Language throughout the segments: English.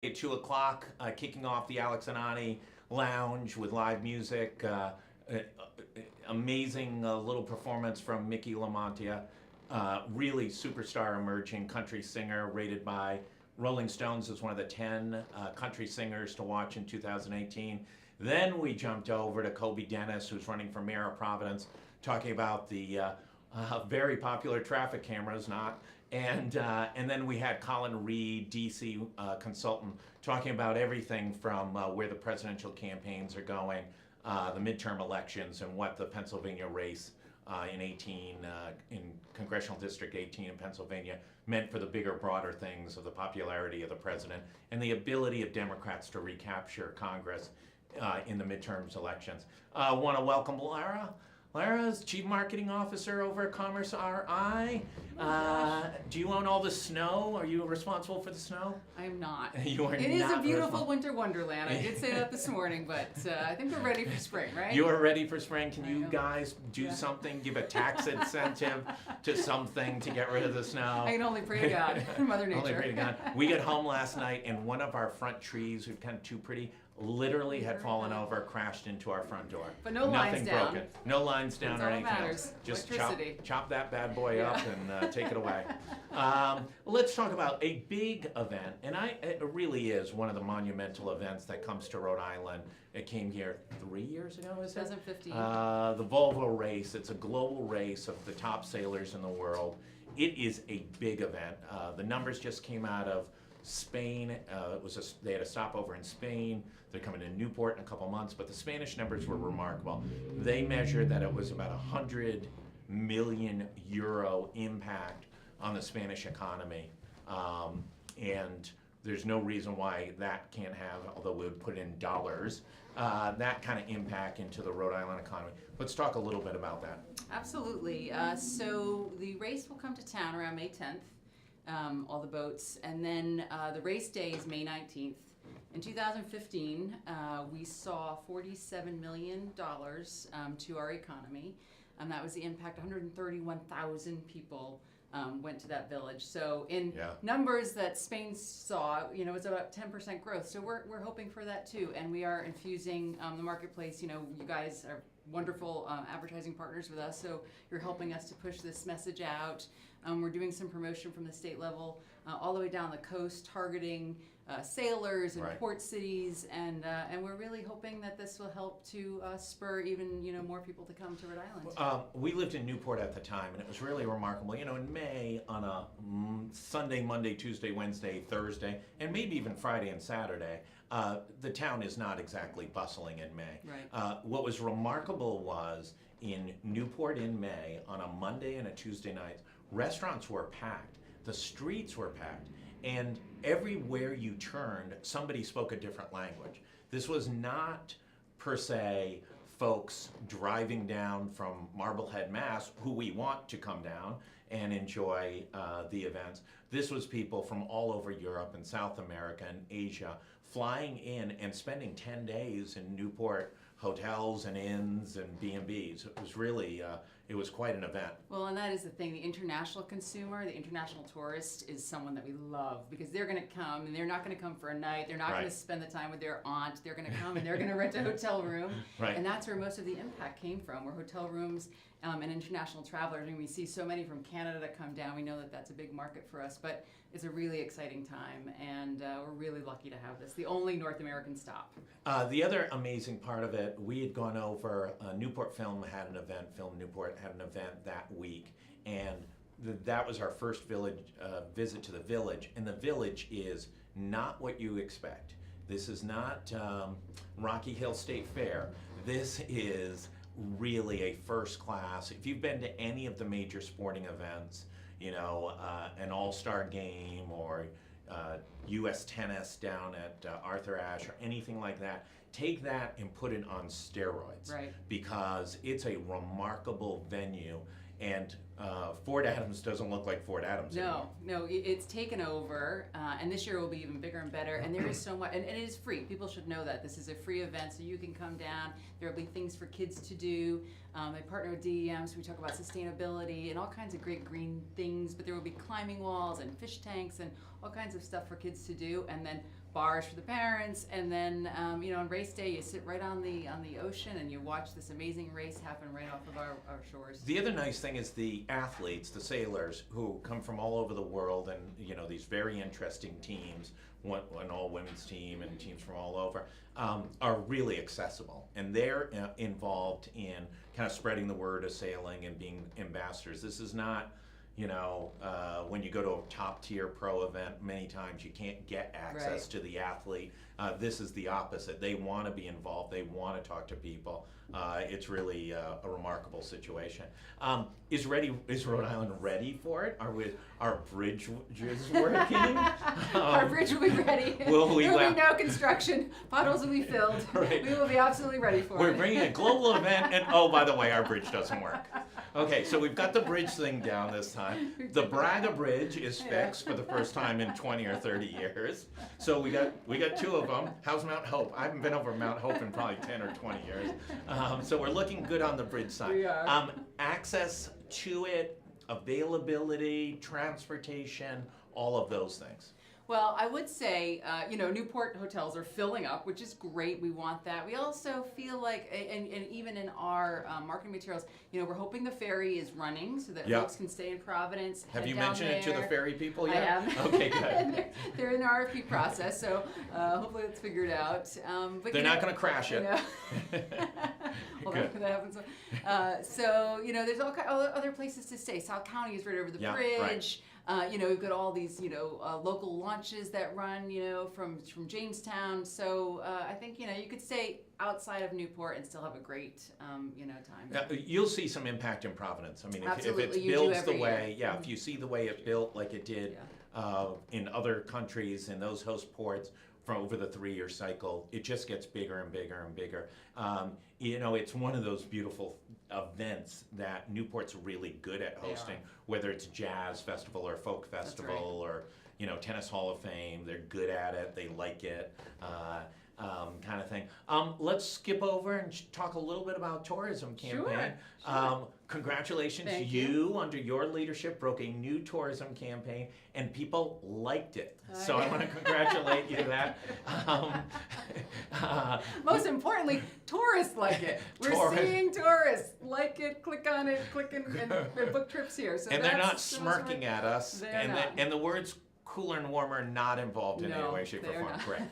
At 2 o'clock, kicking off the Alex and Ani Lounge with live music. Amazing little performance from Mickey LaMantia. Really superstar emerging country singer, rated by Rolling Stones as one of the 10 country singers to watch in 2018. Then we jumped over to Kobe Dennis, who's running for mayor of Providence, talking about the very popular traffic cameras, and then we had Colin Reed, DC consultant, talking about everything from where the presidential campaigns are going, the midterm elections, and what the Pennsylvania race in Congressional District 18 in Pennsylvania meant for the bigger, broader things of the popularity of the president and the ability of Democrats to recapture Congress in the midterms elections. I want to welcome Lara. Lara's Chief Marketing Officer over at Commerce RI. Do you own all the snow? Are you responsible for the snow? I am not. You are It is a beautiful winter wonderland. I did say that this morning, but I think we're ready for spring, right? You are ready for spring. Can you guys do something? Give a tax incentive to something to get rid of the snow? I can only pray to God, Mother Nature. Only pray to God. We get home last night and one of our front trees, we've kind of too pretty, literally had fallen over, crashed into our front door. But no lines down. Nothing broken. No lines down That's or all that anything matters. else. Just Electricity. chop that bad boy up and take it away. Let's talk about a big event, and it really is one of the monumental events that comes to Rhode Island. It came here 3 years ago, is it? 2015. The Volvo race. It's a global race of the top sailors in the world. It is a big event. The numbers just came out of Spain. They had a stopover in Spain. They're coming to Newport in a couple months, but the Spanish numbers were remarkable. They measured that it was about 100 million euro impact on the Spanish economy, and there's no reason why that can't have, although we would put in dollars, that kind of impact into the Rhode Island economy. Let's talk a little bit about that. Absolutely. So the race will come to town around May 10th. All the boats, and then the race day is May 19th. In 2015, we saw $47 million to our economy. That was the impact. 131,000 people went to that village. So in numbers that Spain saw, it's about 10% growth. So we're hoping for that too, and we are infusing the marketplace. You guys are wonderful advertising partners with us, so you're helping us to push this message out. We're doing some promotion from the state level all the way down the coast, targeting sailors and port cities, and we're really hoping that this will help to spur even more people to come to Rhode Island. We lived in Newport at the time, and it was really remarkable. In May, on a Sunday, Monday, Tuesday, Wednesday, Thursday, and maybe even Friday and Saturday, the town is not exactly bustling in May. Right. What was remarkable was in Newport in May, on a Monday and a Tuesday night, restaurants were packed, the streets were packed, and everywhere you turned, somebody spoke a different language. This was not, per se, folks driving down from Marblehead, Mass., who we want to come down and enjoy the events. This was people from all over Europe and South America and Asia flying in and spending 10 days in Newport hotels and inns and B&Bs. It was really, it was quite an event. Well, and that is the thing. The international consumer, the international tourist is someone that we love, because they're going to come, and they're not going to come for a night. They're not going to spend the time with their aunt. They're going to come and they're going to rent a hotel room. Right. And that's where most of the impact came from, were hotel rooms and international travelers. And we see so many from Canada that come down. We know that that's a big market for us, but it's a really exciting time, and we're really lucky to have this, the only North American stop. The other amazing part of it, we had gone over, Newport Film had an event, Film Newport had an event that week, and that was our first visit to the village, and the village is not what you expect. This is not Rocky Hill State Fair. This is really a first class. If you've been to any of the major sporting events, an all-star game or U.S. tennis down at Arthur Ashe or anything like that, take that and put it on steroids. Right. Because it's a remarkable venue, and Fort Adams doesn't look like Fort Adams anymore. No, it's taken over, and this year will be even bigger and better, and there is so much, and it is free. People should know that. This is a free event, so you can come down. There will be things for kids to do. They partner with DEM, so we talk about sustainability and all kinds of great green things, but there will be climbing walls and fish tanks and all kinds of stuff for kids to do, and then bars for the parents, and then on race day you sit right on the ocean and you watch this amazing race happen right off of our shores. The other nice thing is the athletes, the sailors, who come from all over the world, and these very interesting teams, an all-women's team and teams from all over, are really accessible, and they're involved in kind of spreading the word of sailing and being ambassadors. This is not, when you go to a top tier pro event, many times you can't get access to the athlete. This is the opposite. They want to be involved. They want to talk to people. It's really a remarkable situation. Is Rhode Island ready for it? Our bridge is working? Our bridge will be ready. There will be no construction. Potholes will be filled. Right. We will be absolutely ready for it. We're bringing a global event, and oh, by the way, our bridge doesn't work. Okay, so we've got the bridge thing down this time. The Braga Bridge is fixed for the first time in 20 or 30 years. So we got two of them. How's Mount Hope? I haven't been over Mount Hope in probably 10 or 20 years. So we're looking good on the bridge side. We are. Access to it, availability, transportation, all of those things. Well, I would say, Newport hotels are filling up, which is great. We want that. We also feel like, and even in our marketing materials, we're hoping the ferry is running so that folks can stay in Providence. Have you mentioned it to the ferry people yet? I have. Okay, good. They're in the RFP process, so hopefully it's figured out. But they're not going to crash it. Well, that happens. So there's all other places to stay. South County is right over the bridge. Right. We've got all these, local launches that run, from Jamestown. So I think, you could stay outside of Newport and still have a great, time. You'll see some impact in Providence. I mean, if it you builds do the way, year. if you see the way it built like it did in other countries, in those host ports, from over the 3-year cycle, it just gets bigger and bigger and bigger. It's one of those beautiful events that Newport's really good at hosting, whether it's jazz festival or folk festival or tennis hall of fame. They're good at it. They like it. Kind of thing. Let's skip over and talk a little bit about tourism campaign. Sure. Congratulations, Thank you under your leadership broke a new tourism campaign, and people liked it. So I want to congratulate you for that. Most importantly, tourists like it. We're seeing tourists like it. Click on it. Click and book trips here. So and they're not smirking at us. Not. And the words cooler and warmer not involved in any way, shape, or form. Correct.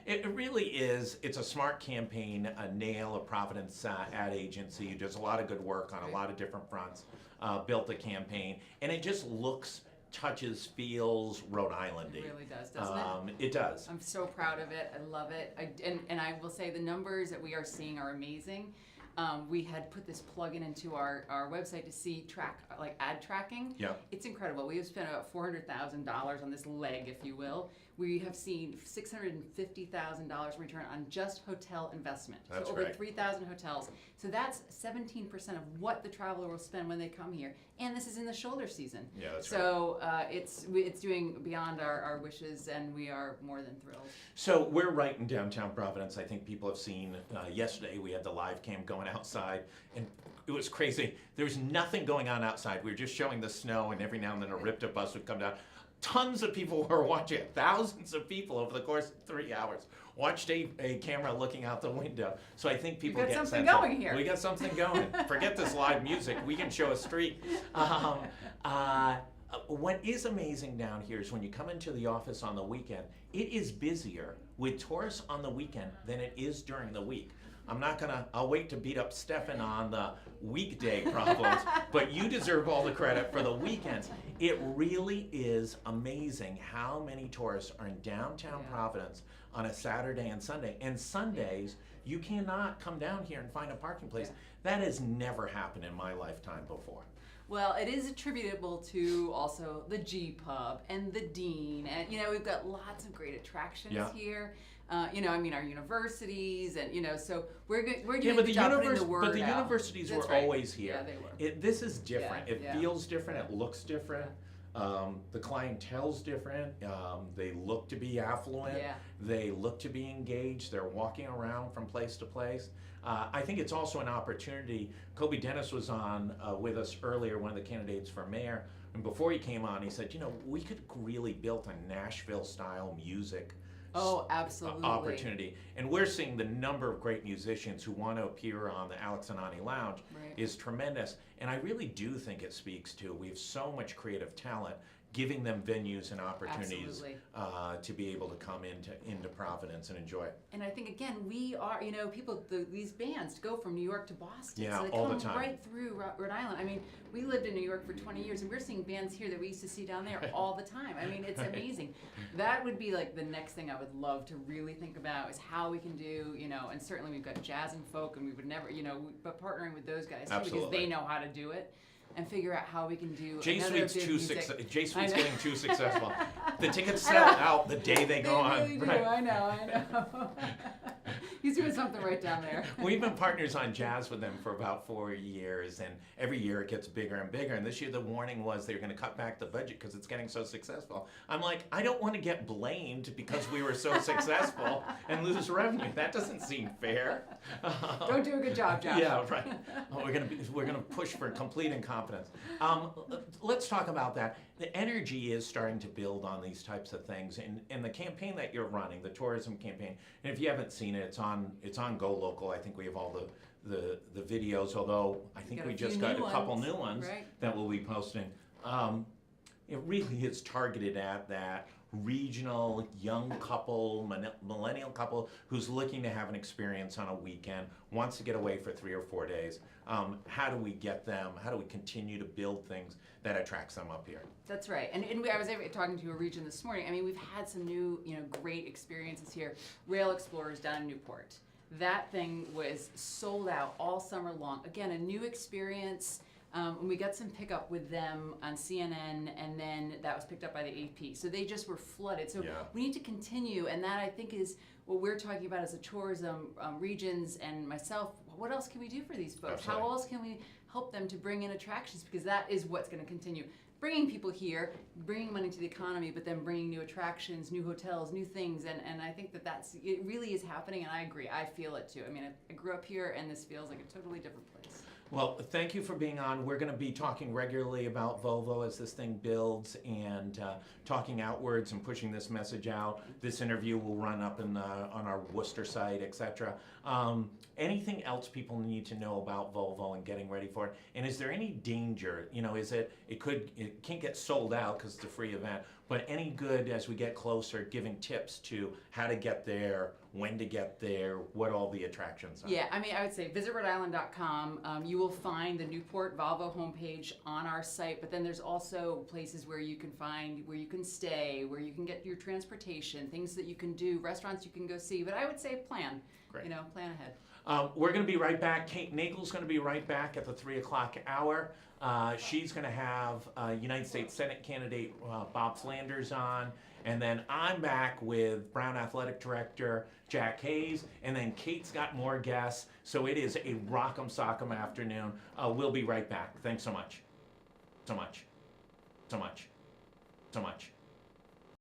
It really is. It's a smart campaign. A Providence ad agency who does a lot of good work on a lot of different fronts. Built a campaign, and it just looks, touches, feels Rhode Islandy. It really does, doesn't it? It does. I'm so proud of it. I love it. And I will say the numbers that we are seeing are amazing. We had put this plugin into our website to see ad tracking. Yeah. It's incredible. We have spent about $400,000 on this leg, if you will. We have seen $650,000 return on just hotel investment. That's so over right. 3,000 hotels. So that's 17% of what the traveler will spend when they come here. And this is in the shoulder season. Yeah, that's so it's doing beyond our wishes, and we are more than thrilled. So we're right in downtown Providence. I think people have seen yesterday we had the live cam going outside, and it was crazy. There was nothing going on outside. We were just showing the snow, and every now and then a RIPTA bus would come down. Tons of people were watching it. Thousands of people over the course of 3 hours watched a camera looking out the window. So I think people get get something going here. We got something going. Forget this live music. We can show a street. What is amazing down here is when you come into the office on the weekend, it is busier with tourists on the weekend than it is during the week. I'll wait to beat up Stefan on the weekday problems, but you deserve all the credit for the weekends. It really is amazing how many tourists are in downtown Providence on a Saturday and Sunday. And Sundays, you cannot come down here and find a parking place. That has never happened in my lifetime before. Well, it is attributable to also the G Pub and the Dean, and we've got lots of great attractions here. Our universities, and so we're doing a good job putting the word out. But the universities were always here. Yeah, they were. This is different. Yeah, it feels different. It looks different. The clientele's different. They look to be affluent. Yeah. They look to be engaged. They're walking around from place to place. I think it's also an opportunity. Kobe Dennis was on with us earlier, one of the candidates for mayor. And before he came on, he said, we could really build a Nashville-style music Oh, absolutely. opportunity. And we're seeing the number of great musicians who want to appear on the Alex and Ani Lounge Right. is tremendous. And I really do think it speaks to, we have so much creative talent, giving them venues and opportunities Absolutely. to be able to come into Providence and enjoy it. And I think, again, we are, people, these bands go from New York to Boston. Yeah, so they all come the time. right through Rhode Island. I mean, we lived in New York for 20 years, and we're seeing bands here that we used to see down there all the time. I mean, it's Right. amazing. That would be like the next thing I would love to really think about is how we can do, and certainly we've got jazz and folk, and we would never, but partnering with those guys, too, because Absolutely. they know how to do it. And figure out how we can do J another Suite's big music. J I Suite's know. getting too successful. The tickets I sell know. out the day they go on. Really do. Right. I know. He's doing something right down there. We've been partners on jazz with them for about 4 years, and every year it gets bigger and bigger. And this year the warning was they were going to cut back the budget because it's getting so successful. I'm like, I don't want to get blamed because we were so successful and lose revenue. That doesn't seem fair. Don't do a good job, Josh. Yeah, right. We're gonna push for complete incompetence. Let's talk about that. The energy is starting to build on these types of things, and the campaign that you're running, the tourism campaign. And if you haven't seen it, it's on GoLocal. I think we have all the videos. Although I think Got a we just few got new a couple ones, new ones right. that we'll be posting. It really is targeted at that regional young couple, millennial couple who's looking to have an experience on a weekend, wants to get away for 3 or 4 days. How do we get them? How do we continue to build things that attracts them up here? That's right. And I was talking to a region this morning. I mean, we've had some new, great experiences here. Rail Explorers down in Newport. That thing was sold out all summer long. Again, a new experience. And we got some pickup with them on CNN, and then that was picked up by the AP. So they just were flooded. So Yeah. we need to continue, and that I think is what we're talking about as a tourism regions and myself. What else can we do for these folks? Absolutely. How else can we help them to bring in attractions? Because that is what's going to continue. Bringing people here, bringing money to the economy, but then bringing new attractions, new hotels, new things, and I think it really is happening, and I agree. I feel it too. I mean, I grew up here, and this feels like a totally different place. Well, thank you for being on. We're going to be talking regularly about Volvo as this thing builds and talking outwards and pushing this message out. This interview will run up on our Worcester site, etc. Anything else people need to know about Volvo and getting ready for it? And is there any danger? It can't get sold out because it's a free event, but any good as we get closer, giving tips to how to get there, when to get there, what all the attractions are? Yeah, I mean, I would say visit RhodeIsland.com. You will find the Newport Volvo homepage on our site, but then there's also places where you can stay, where you can get your transportation, things that you can do, restaurants you can go see. But I would say plan. Great. Plan ahead. We're going to be right back. Kate Nagel's going to be right back at the 3 o'clock hour. She's going to have United States Senate candidate Bob Flanders on. And then I'm back with Brown Athletic Director Jack Hayes. And then Kate's got more guests. So it is a rock'em sock'em afternoon. We'll be right back. Thanks so much. So much. So much. So much.